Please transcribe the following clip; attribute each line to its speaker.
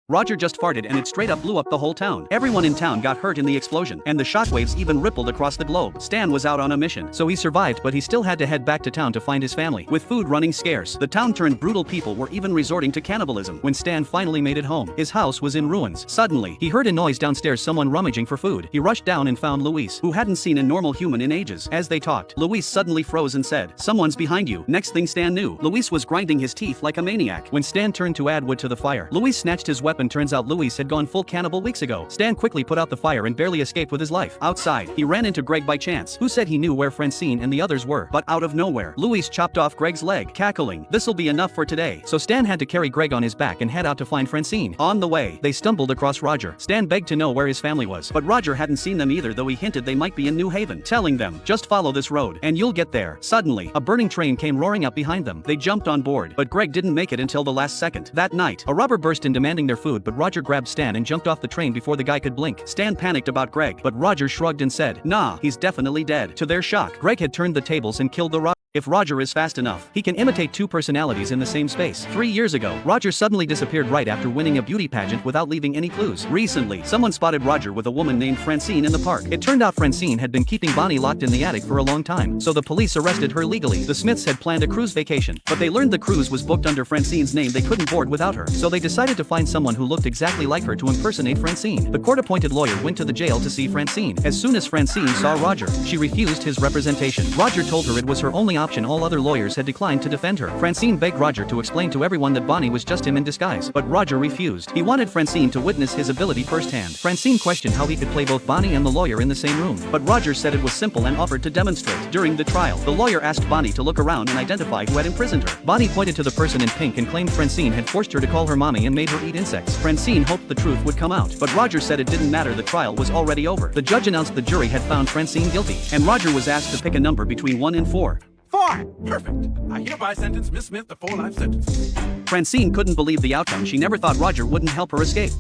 Speaker 1: Roger just farted and it straight up blew up the whole town. Everyone in town got hurt in the explosion, and the shockwaves even rippled across the globe. Stan was out on a mission, so he survived, but he still had to head back to town to find his family. With food running scarce, the town turned brutal. People were even resorting to cannibalism. When Stan finally made it home, his house was in ruins. Suddenly, he heard a noise downstairs, someone rummaging for food. He rushed down and found Luis, who hadn't seen a normal human in ages. As they talked, Luis suddenly froze and said, "Someone's behind you." Next thing Stan knew, Luis was grinding his teeth like a maniac. When Stan turned to add wood to the fire, Luis snatched his weapon. Turns out Luis had gone full cannibal weeks ago. Stan quickly put out the fire and barely escaped with his life. Outside, he ran into Greg by chance, who said he knew where Francine and the others were. But out of nowhere, Luis chopped off Greg's leg, cackling, "This'll be enough for today." So Stan had to carry Greg on his back and head out to find Francine. On the way, they stumbled across Roger. Stan begged to know where his family was, but Roger hadn't seen them either, though he hinted they might be in New Haven, telling them, "Just follow this road, and you'll get there." Suddenly, a burning train came roaring up behind them. They jumped on board, but Greg didn't make it until the last second. That night, a robber burst in demanding their food, but Roger grabbed Stan and jumped off the train before the guy could blink. Stan panicked about Greg, but Roger shrugged and said, "Nah, he's definitely dead." To their shock, Greg had turned the tables and killed the robber. If Roger is fast enough, he can imitate two personalities in the same space. 3 years ago, Roger suddenly disappeared right after winning a beauty pageant without leaving any clues. Recently, someone spotted Roger with a woman named Francine in the park. It turned out Francine had been keeping Bonnie locked in the attic for a long time, so the police arrested her legally. The Smiths had planned a cruise vacation, but they learned the cruise was booked under Francine's name. They couldn't board without her, so they decided to find someone who looked exactly like her to impersonate Francine. The court-appointed lawyer went to the jail to see Francine. As soon as Francine saw Roger, she refused his representation. Roger told her it was her only option. All other lawyers had declined to defend her. Francine begged Roger to explain to everyone that Bonnie was just him in disguise, but Roger refused. He wanted Francine to witness his ability firsthand. Francine questioned how he could play both Bonnie and the lawyer in the same room, but Roger said it was simple and offered to demonstrate. During the trial, the lawyer asked Bonnie to look around and identify who had imprisoned her. Bonnie pointed to the person in pink and claimed Francine had forced her to call her mommy and made her eat insects. Francine hoped the truth would come out, but Roger said it didn't matter, the trial was already over. The judge announced the jury had found Francine guilty, and Roger was asked to pick a number between 1 and 4.
Speaker 2: 4. Perfect. I hereby sentence Miss Smith to 4 life sentences.
Speaker 1: Francine couldn't believe the outcome. She never thought Roger wouldn't help her escape.